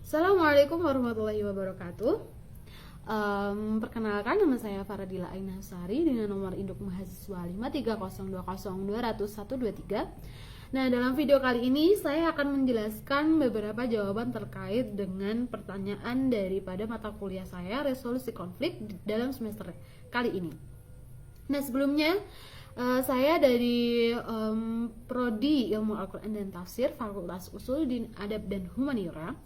Assalamualaikum warahmatullahi wabarakatuh. Perkenalkan, nama saya Faradila Ainasari dengan nomor induk mahasiswa 53020200123. Nah, dalam video kali ini saya akan menjelaskan beberapa jawaban terkait dengan pertanyaan daripada mata kuliah saya, resolusi konflik dalam semester kali ini. Nah, sebelumnya saya dari Prodi Ilmu Al-Quran dan Tafsir, Fakultas Usuluddin Adab dan Humaniora,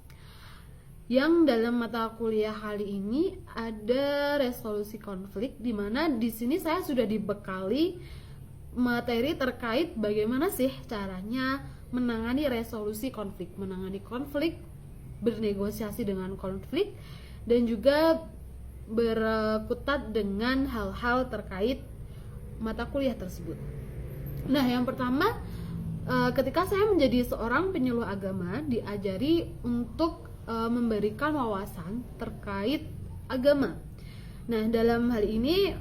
yang dalam mata kuliah kali ini ada resolusi konflik, di mana di sini saya sudah dibekali materi terkait bagaimana sih caranya menangani resolusi konflik, bernegosiasi dengan konflik, dan juga berkutat dengan hal-hal terkait mata kuliah tersebut. Nah, yang pertama, ketika saya menjadi seorang penyuluh agama, diajari untuk memberikan wawasan terkait agama. Nah, dalam hal ini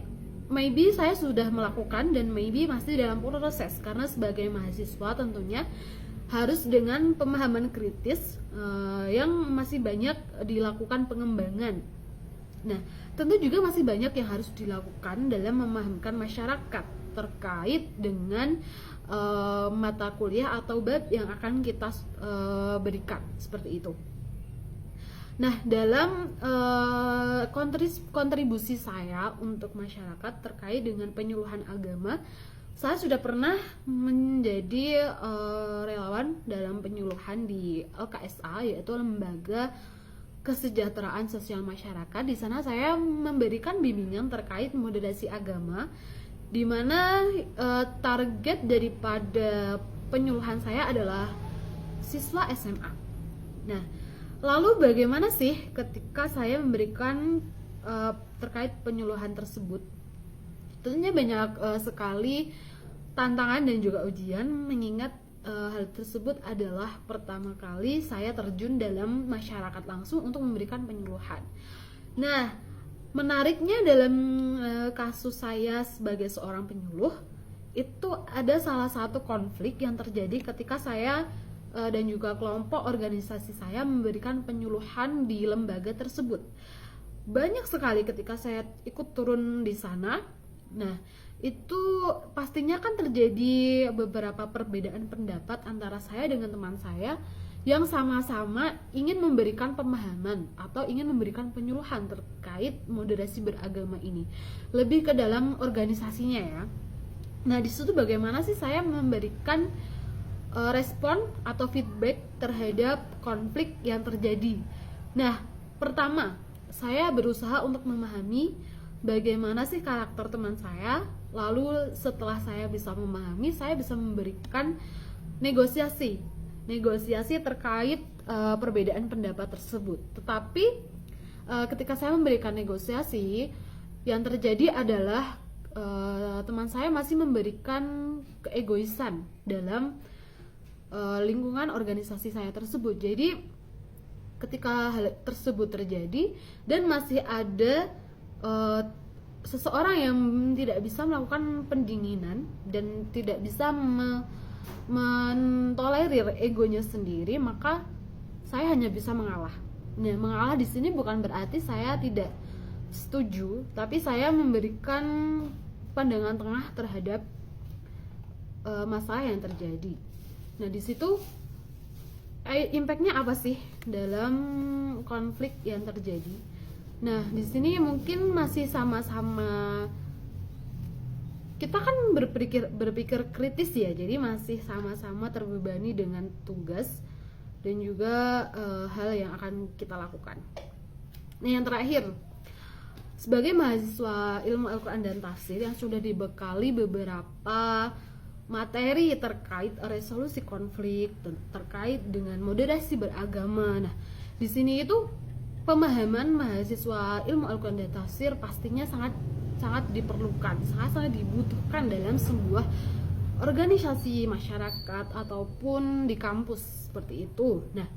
maybe saya sudah melakukan dan maybe masih dalam proses, karena sebagai mahasiswa tentunya harus dengan pemahaman kritis yang masih banyak dilakukan pengembangan. Nah, tentu juga masih banyak yang harus dilakukan dalam memahamkan masyarakat terkait dengan mata kuliah atau bab yang akan kita berikan, seperti itu. Nah, dalam kontribusi saya untuk masyarakat terkait dengan penyuluhan agama, saya sudah pernah menjadi relawan dalam penyuluhan di LKSA, yaitu Lembaga Kesejahteraan Sosial Masyarakat. Di sana saya memberikan bimbingan terkait moderasi agama, di mana target daripada penyuluhan saya adalah siswa SMA. Nah, lalu bagaimana sih ketika saya memberikan terkait penyuluhan tersebut? Tentunya banyak sekali tantangan dan juga ujian, mengingat hal tersebut adalah pertama kali saya terjun dalam masyarakat langsung untuk memberikan penyuluhan. Nah, menariknya dalam kasus saya sebagai seorang penyuluh, itu ada salah satu konflik yang terjadi ketika saya dan juga kelompok organisasi saya memberikan penyuluhan di lembaga tersebut. Banyak sekali ketika saya ikut turun di sana. Nah, itu pastinya kan terjadi beberapa perbedaan pendapat antara saya dengan teman saya yang sama-sama ingin memberikan pemahaman atau ingin memberikan penyuluhan terkait moderasi beragama ini, lebih ke dalam organisasinya ya. Nah, di situ bagaimana sih saya memberikan respon atau feedback terhadap konflik yang terjadi. Nah, pertama, saya berusaha untuk memahami bagaimana sih karakter teman saya. Lalu setelah saya bisa memahami, saya bisa memberikan negosiasi terkait perbedaan pendapat tersebut. Tetapi ketika saya memberikan negosiasi, yang terjadi adalah teman saya masih memberikan keegoisan dalam lingkungan organisasi saya tersebut. Jadi ketika hal tersebut terjadi dan masih ada seseorang yang tidak bisa melakukan pendinginan dan tidak bisa mentolerir egonya sendiri, maka saya hanya bisa mengalah. Nah, mengalah di sini bukan berarti saya tidak setuju, tapi saya memberikan pandangan tengah terhadap masalah yang terjadi. Nah, di situ impact-nya apa sih dalam konflik yang terjadi? Nah, di sini mungkin masih sama-sama kita kan berpikir kritis ya. Jadi masih sama-sama terbebani dengan tugas dan juga hal yang akan kita lakukan. Nah, yang terakhir, sebagai mahasiswa Ilmu Al-Quran dan Tafsir yang sudah dibekali beberapa materi terkait resolusi konflik, terkait dengan moderasi beragama. Nah, di sini itu pemahaman mahasiswa Ilmu Al-Quran dan Tafsir pastinya sangat diperlukan, sangat dibutuhkan dalam sebuah organisasi masyarakat ataupun di kampus seperti itu. Nah,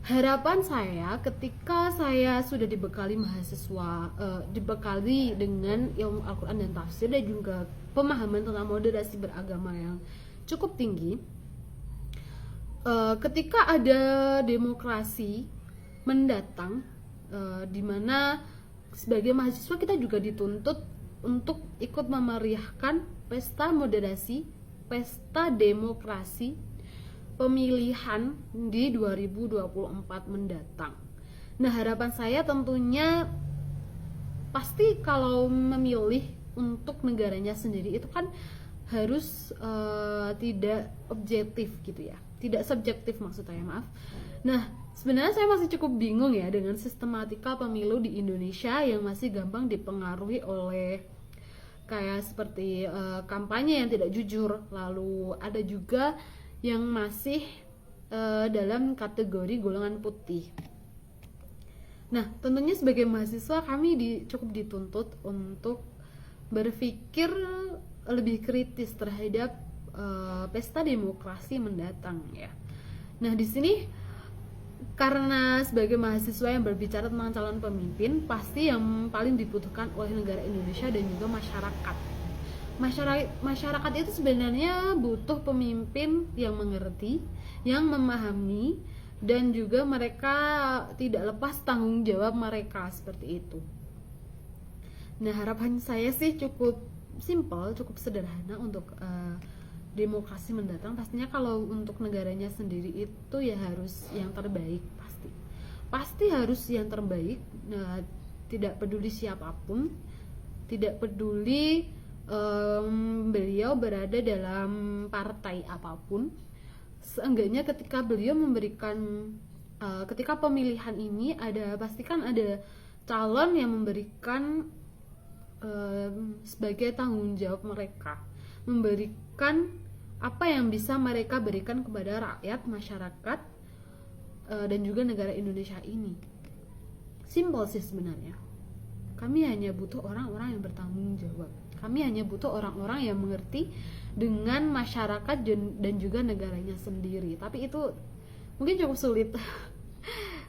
harapan saya ketika saya sudah dibekali dibekali dengan ilmu Al-Quran dan Tafsir dan juga pemahaman tentang moderasi beragama yang cukup tinggi, ketika ada demokrasi mendatang, dimana sebagai mahasiswa kita juga dituntut untuk ikut memeriahkan pesta moderasi, pesta demokrasi pemilihan di 2024 mendatang. Nah, harapan saya tentunya pasti kalau memilih untuk negaranya sendiri itu kan harus tidak objektif gitu ya, tidak subjektif maksudnya, maaf. Nah, sebenarnya saya masih cukup bingung ya dengan sistematika pemilu di Indonesia yang masih gampang dipengaruhi oleh kayak seperti kampanye yang tidak jujur, lalu ada juga yang masih dalam kategori golongan putih. Nah, tentunya sebagai mahasiswa kami cukup dituntut untuk berpikir lebih kritis terhadap pesta demokrasi mendatang ya. Nah, di sini karena sebagai mahasiswa yang berbicara tentang calon pemimpin, pasti yang paling dibutuhkan oleh negara Indonesia dan juga masyarakat. Masyarakat itu sebenarnya butuh pemimpin yang mengerti, yang memahami, dan juga mereka tidak lepas tanggung jawab mereka seperti itu. Nah, harapan saya sih cukup simpel, cukup sederhana untuk demokrasi mendatang. Pastinya kalau untuk negaranya sendiri itu ya harus yang terbaik, pasti harus yang terbaik. Nah, tidak peduli siapapun, tidak peduli beliau berada dalam partai apapun, seenggaknya ketika beliau memberikan ketika pemilihan ini pastikan ada calon yang memberikan sebagai tanggung jawab mereka, memberikan apa yang bisa mereka berikan kepada rakyat, masyarakat, dan juga negara Indonesia ini. Simpel sih sebenarnya. Kami hanya butuh orang-orang yang bertanggung jawab. Kami hanya butuh orang-orang yang mengerti dengan masyarakat dan juga negaranya sendiri. Tapi itu mungkin cukup sulit.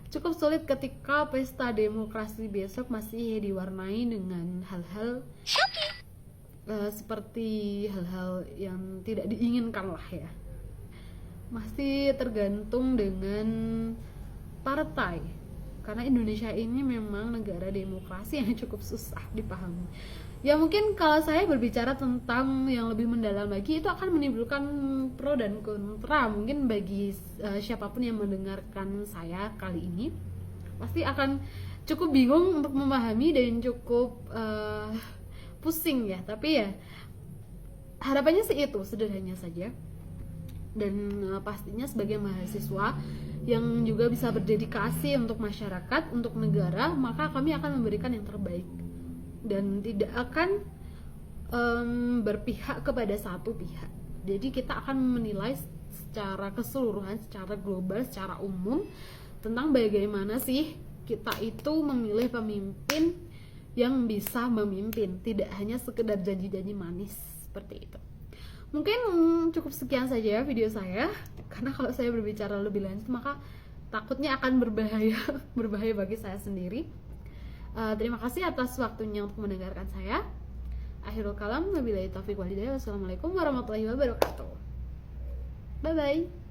Cukup sulit ketika pesta demokrasi besok masih diwarnai dengan hal-hal seperti hal-hal yang tidak diinginkan lah ya. Masih tergantung dengan partai, karena Indonesia ini memang negara demokrasi yang cukup susah dipahami. Ya, mungkin kalau saya berbicara tentang yang lebih mendalam lagi, itu akan menimbulkan pro dan kontra. Mungkin bagi siapapun yang mendengarkan saya kali ini pasti akan cukup bingung untuk memahami dan cukup pusing ya. Tapi ya harapannya sih itu, sederhananya saja. Dan pastinya sebagai mahasiswa yang juga bisa berdedikasi untuk masyarakat, untuk negara, maka kami akan memberikan yang terbaik dan tidak akan berpihak kepada satu pihak. Jadi kita akan menilai secara keseluruhan, secara global, secara umum tentang bagaimana sih kita itu memilih pemimpin yang bisa memimpin, tidak hanya sekedar janji-janji manis seperti itu. Mungkin cukup sekian saja video saya, karena kalau saya berbicara lebih lanjut maka takutnya akan berbahaya bagi saya sendiri. Terima kasih atas waktunya untuk mendengarkan saya. Akhirul kalam, wabillahi taufiq walhidayah. Wassalamualaikum warahmatullahi wabarakatuh. Bye bye.